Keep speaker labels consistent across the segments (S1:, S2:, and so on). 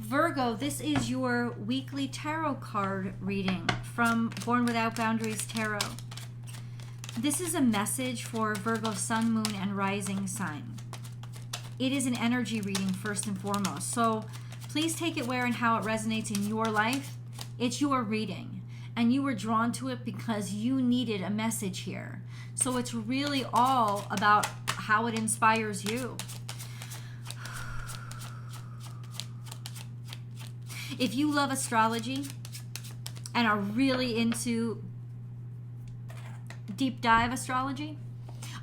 S1: Virgo, this is your weekly tarot card reading from Born Without Boundaries Tarot. This is a message for Virgo sun, moon, and rising sign. It is an energy reading first and foremost. So please take it where and how it resonates in your life. It's your reading, and you were drawn to it because you needed a message here. So it's really all about how it inspires you. If you love astrology and are really into deep dive astrology,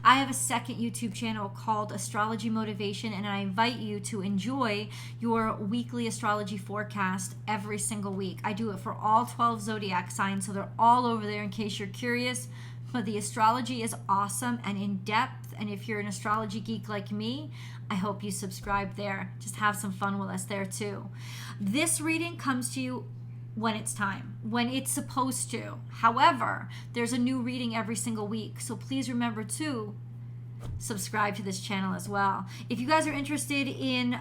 S1: I have a second YouTube channel called Astrology Motivation, and I invite you to enjoy your weekly astrology forecast every single week. I do it for all 12 zodiac signs, so they're all over there in case you're curious. But the astrology is awesome and in depth, and if you're an astrology geek like me, I hope you subscribe there. Just have some fun with us there too. This reading comes to you when it's time, when it's supposed to. However, there's a new reading every single week, so please remember to subscribe to this channel as well. If you guys are interested in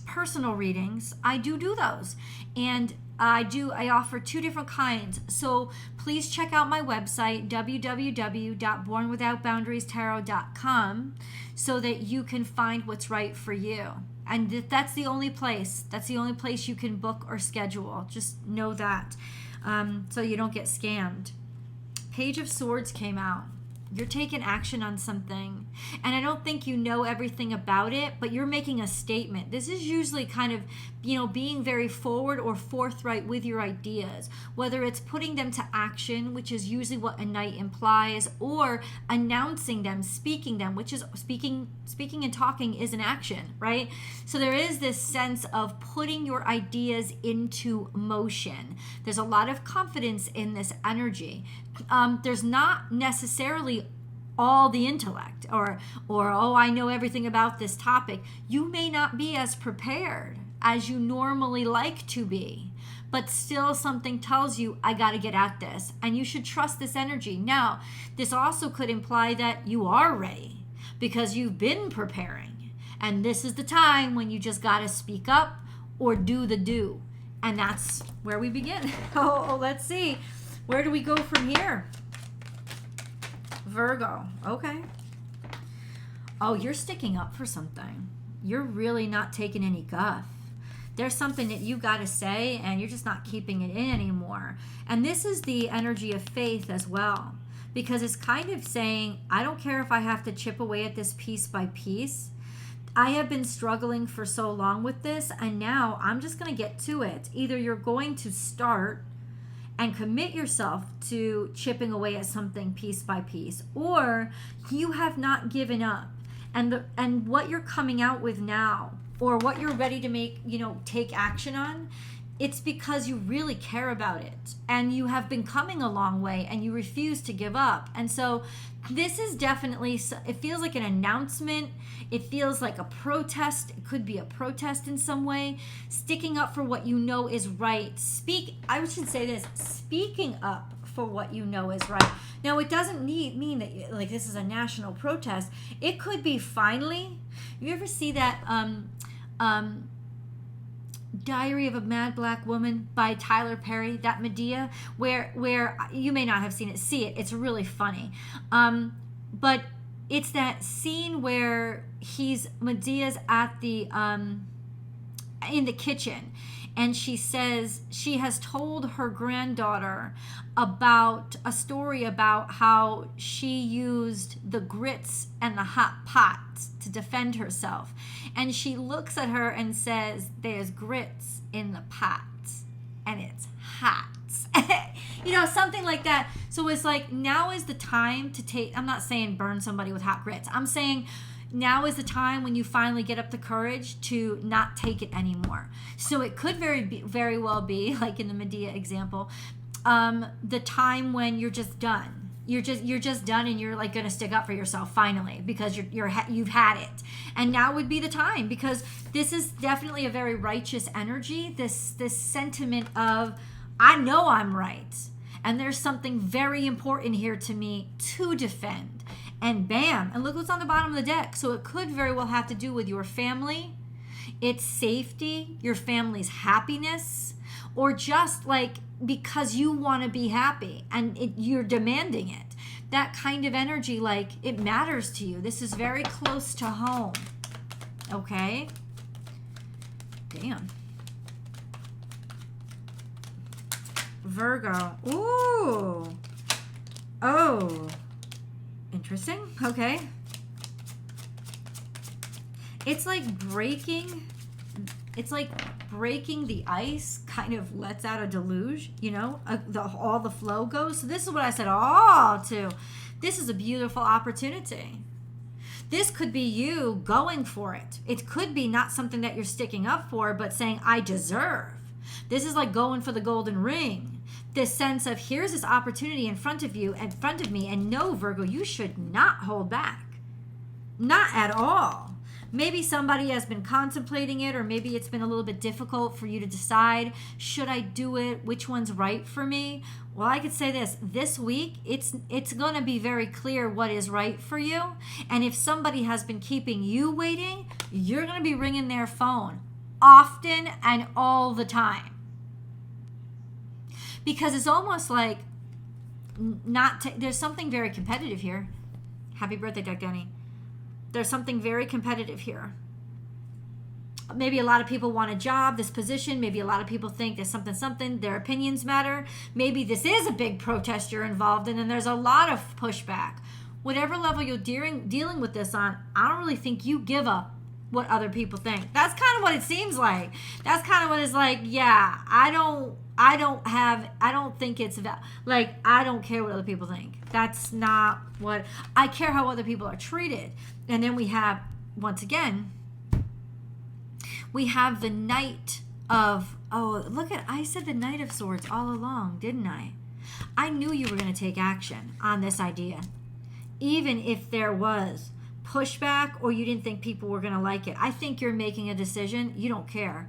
S1: personal readings, I do those, and I offer two different kinds. So please check out my website, www.bornwithoutboundariestarot.com, so that you can find what's right for you. And that's the only place. That's the only place you can book or schedule. Just know that, so you don't get scammed. Page of Swords came out. You're taking action on something, and I don't think you know everything about it, but you're making a statement. This is usually kind of, being very forward or forthright with your ideas, whether it's putting them to action, which is usually what a knight implies, or announcing them, speaking them, which is speaking and talking is an action, right? So there is this sense of putting your ideas into motion. There's a lot of confidence in this energy. There's not necessarily all the intellect or oh, I know everything about this topic. You may not be as prepared as you normally like to be, but still something tells you, I got to get at this, and you should trust this energy. Now, this also could imply that you are ready because you've been preparing, and this is the time when you just got to speak up or do the do, and that's where we begin. Let's see. Where do we go from here? Virgo. Okay. Oh, you're sticking up for something. You're really not taking any guff. There's something that you got to say, and you're just not keeping it in anymore. And this is the energy of faith as well, because it's kind of saying, I don't care if I have to chip away at this piece by piece. I have been struggling for so long with this, and now I'm just going to get to it. Either you're going to start and commit yourself to chipping away at something piece by piece, or you have not given up. And what you're coming out with now, or what you're ready to make, take action on, it's because you really care about it, and you have been coming a long way, and you refuse to give up. And so this is definitely, it feels like an announcement. It feels like a protest. It could be a protest in some way. Sticking up for what you know is right. I should say this, speaking up for what you know is right. Now, it doesn't mean that like this is a national protest. It could be finally. You ever see that Diary of a Mad Black Woman by Tyler Perry, that Medea, where you may not have seen it. See it. It's really funny. But it's that scene where Medea's at the in the kitchen, and she says she has told her granddaughter about a story about how she used the grits and the hot pot to defend herself. And she looks at her and says, there's grits in the pot, and it's hot. Something like that. So it's like, now is the time to take, I'm not saying burn somebody with hot grits. I'm saying now is the time when you finally get up the courage to not take it anymore. So it could very well be, like in the Medea example, the time when you're just done. You're just done, and you're like going to stick up for yourself finally, because you've had it. And now would be the time, because this is definitely a very righteous energy. This sentiment of, I know I'm right, and there's something very important here to me to defend. And bam, and look what's on the bottom of the deck. So it could very well have to do with your family. It's safety, your family's happiness, or just like because you want to be happy and you're demanding it. That kind of energy, like it matters to you. This is very close to home. Okay? Damn. Virgo. Ooh. Oh. Interesting. Okay. It's like breaking the ice kind of lets out a deluge, you know, all the flow goes. So this is what I said, this is a beautiful opportunity. This could be you going for it. It could be not something that you're sticking up for, but saying, I deserve. This is like going for the golden ring. This sense of here's this opportunity in front of you, in front of me, and no, Virgo, you should not hold back. Not at all. Maybe somebody has been contemplating it, or maybe it's been a little bit difficult for you to decide, should I do it? Which one's right for me? Well, I could say this week, it's going to be very clear what is right for you. And if somebody has been keeping you waiting, you're going to be ringing their phone often and all the time. Because it's almost like there's something very competitive here. Happy birthday, Doug Denny. There's something very competitive here. Maybe a lot of people want a job, this position. Maybe a lot of people think there's something. Their opinions matter. Maybe this is a big protest you're involved in and there's a lot of pushback. Whatever level you're dealing with this on, I don't really think you give a what other people think. That's kind of what it seems like. That's kind of what it's like. Yeah, I don't think it's like, I don't care what other people think. That's not what I care, how other people are treated. And then we have, once again, we have the Knight of, I said the Knight of Swords all along, didn't I? I knew you were going to take action on this idea. Even if there was pushback or you didn't think people were going to like it. I think you're making a decision. You don't care.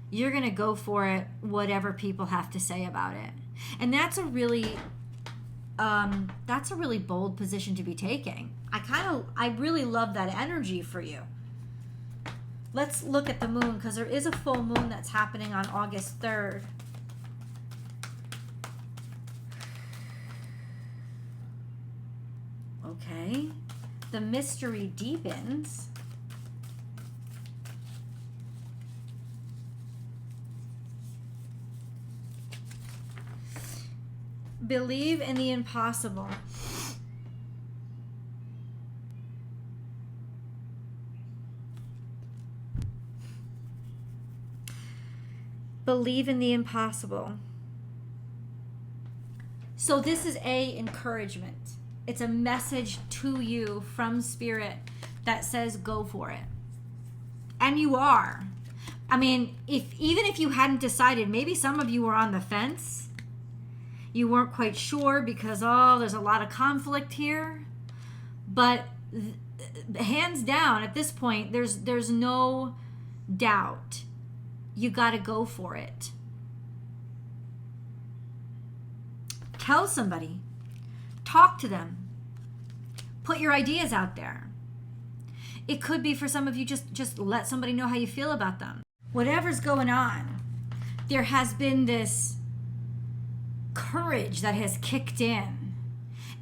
S1: You're going to go for it, whatever people have to say about it. And that's a really bold position to be taking. I really love that energy for you. Let's look at the moon, because there is a full moon that's happening on August 3rd. Okay. The mystery deepens. Believe in the impossible. Believe in the impossible. So this is encouragement. It's a message to you from Spirit that says go for it. And you are. I mean, even if you hadn't decided, maybe some of you were on the fence. You weren't quite sure because, there's a lot of conflict here. But hands down, at this point, there's no doubt. You got to go for it. Tell somebody. Talk to them. Put your ideas out there. It could be for some of you, just let somebody know how you feel about them. Whatever's going on, there has been this courage that has kicked in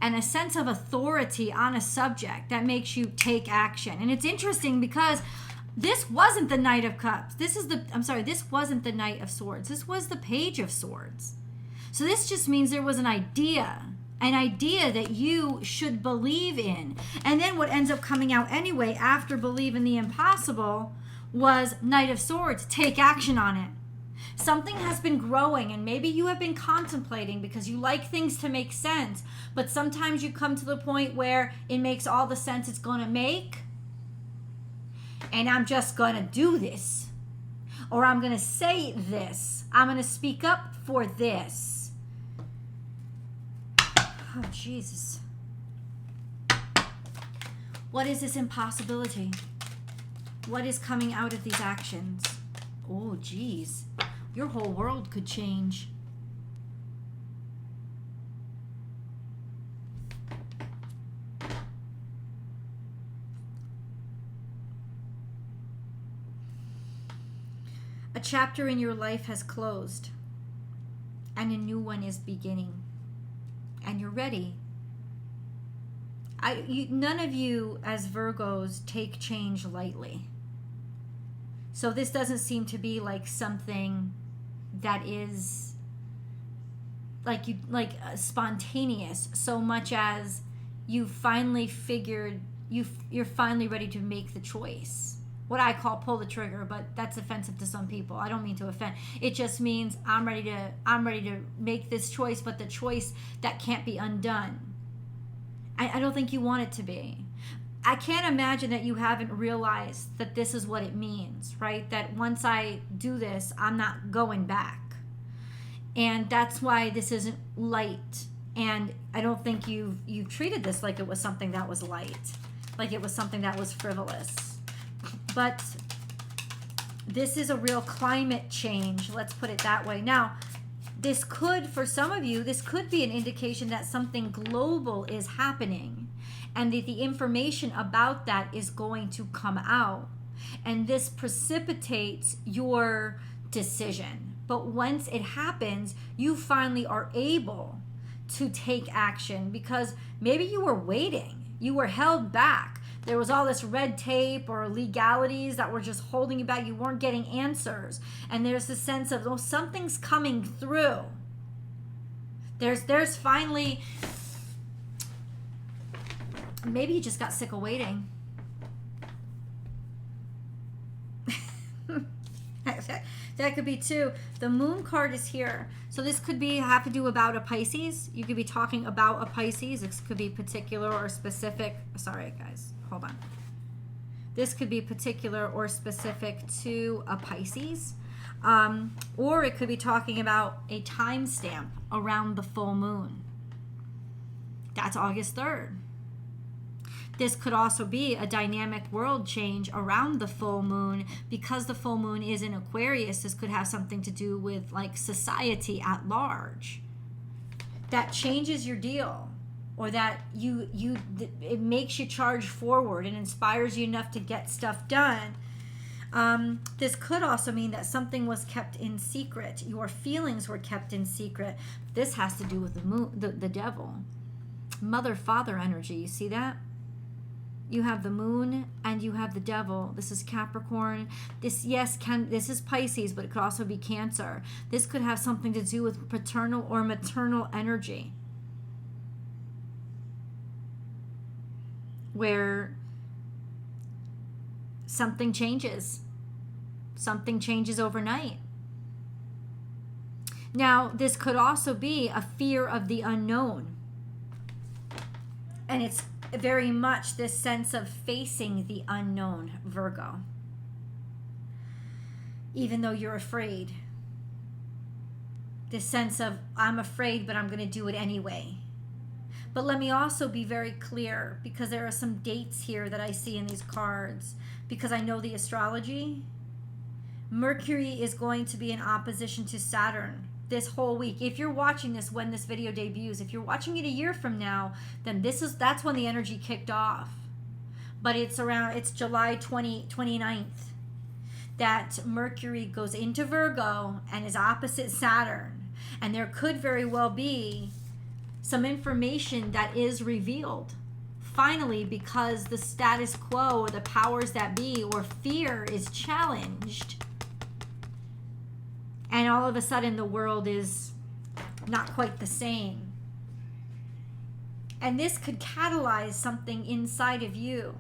S1: and a sense of authority on a subject that makes you take action. And it's interesting because this wasn't the Knight of Cups. This wasn't the Knight of Swords. This was the Page of Swords. So this just means there was an idea that you should believe in. And then what ends up coming out anyway after believe in the impossible was Knight of Swords. Take action on it. Something has been growing, and maybe you have been contemplating because you like things to make sense. But sometimes you come to the point where it makes all the sense it's going to make. And I'm just going to do this. Or I'm going to say this. I'm going to speak up for this. Oh, Jesus. What is this impossibility? What is coming out of these actions? Oh, geez. Your whole world could change. A chapter in your life has closed and a new one is beginning. And you're ready. None of you as Virgos take change lightly. So this doesn't seem to be like something that is like spontaneous, so much as you finally figured you're finally ready to make the choice. What I call pull the trigger, but that's offensive to some people. I don't mean to offend. It just means I'm ready to make this choice, but the choice that can't be undone. I don't think you want it to be. I can't imagine that you haven't realized that this is what it means, right? That once I do this, I'm not going back. And that's why this isn't light. And I don't think you've treated this like it was something that was light, like it was something that was frivolous. But this is a real climate change, let's put it that way. Now, this could, for some of you, this could be an indication that something global is happening and that the information about that is going to come out. And this precipitates your decision. But once it happens, you finally are able to take action because maybe you were waiting. You were held back. There was all this red tape or legalities that were just holding you back. You weren't getting answers. And there's this sense of, oh, something's coming through. There's finally, maybe you just got sick of waiting. That could be too. The moon card is here. So this could be have to do about a Pisces. You could be talking about a Pisces. This could be particular or specific. Sorry, guys. Hold on. This could be particular or specific to a Pisces. Or it could be talking about a timestamp around the full moon. That's August 3rd. This could also be a dynamic world change around the full moon. Because the full moon is in Aquarius, this could have something to do with like society at large. That changes your deal, or that it makes you charge forward and inspires you enough to get stuff done. This could also mean that something was kept in secret. Your feelings were kept in secret. This has to do with the moon, the devil. Mother-father energy, you see that? You have the moon and you have the devil. This is Capricorn. This is Pisces, but it could also be Cancer. This could have something to do with paternal or maternal energy, where something changes. Something changes overnight. Now, this could also be a fear of the unknown. And it's very much this sense of facing the unknown, Virgo. Even though you're afraid. This sense of, I'm afraid, but I'm going to do it anyway. But let me also be very clear, because there are some dates here that I see in these cards, because I know the astrology. Mercury is going to be in opposition to Saturn this whole week. If you're watching this when this video debuts, if you're watching it a year from now, then that's when the energy kicked off. But it's July 29th that Mercury goes into Virgo and is opposite Saturn. And there could very well be some information that is revealed finally, because the status quo or the powers that be or fear is challenged. And all of a sudden the world is not quite the same. And this could catalyze something inside of you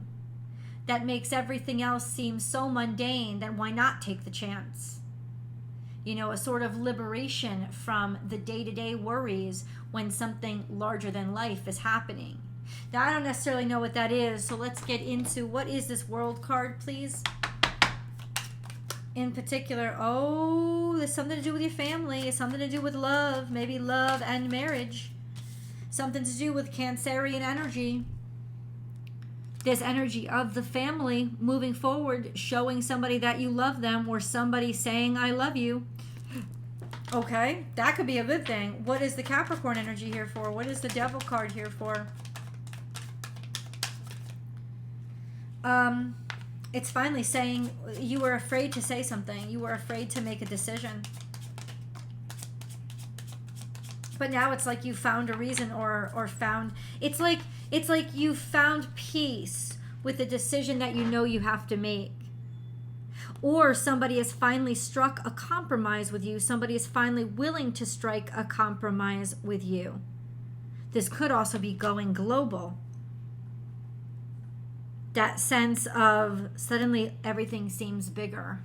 S1: that makes everything else seem so mundane, then why not take the chance? You know, a sort of liberation from the day-to-day worries when something larger than life is happening. Now, I don't necessarily know what that is, so let's get into what is this world card, please? In particular, there's something to do with your family. It's something to do with love, maybe love and marriage. Something to do with Cancerian energy. This energy of the family moving forward, showing somebody that you love them, or somebody saying, I love you. Okay, that could be a good thing. What is the Capricorn energy here for? What is the Devil card here for? It's finally saying you were afraid to say something. You were afraid to make a decision. But now it's like you found a reason or found, it's like you found peace with the decision that you know you have to make. Or somebody has finally struck a compromise with you. Somebody is finally willing to strike a compromise with you. This could also be going global. That sense of suddenly everything seems bigger.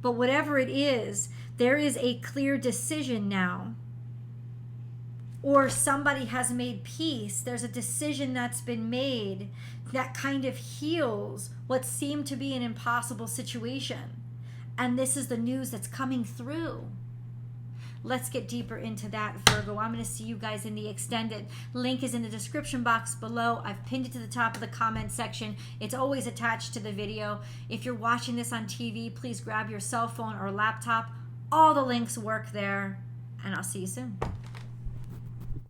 S1: But whatever it is, there is a clear decision now. Or somebody has made peace. There's a decision that's been made that kind of heals what seemed to be an impossible situation. And this is the news that's coming through. Let's get deeper into that, Virgo. I'm going to see you guys in the extended. Link is in the description box below. I've pinned it to the top of the comment section. It's always attached to the video. If you're watching this on TV, please grab your cell phone or laptop. All the links work there. And I'll see you soon.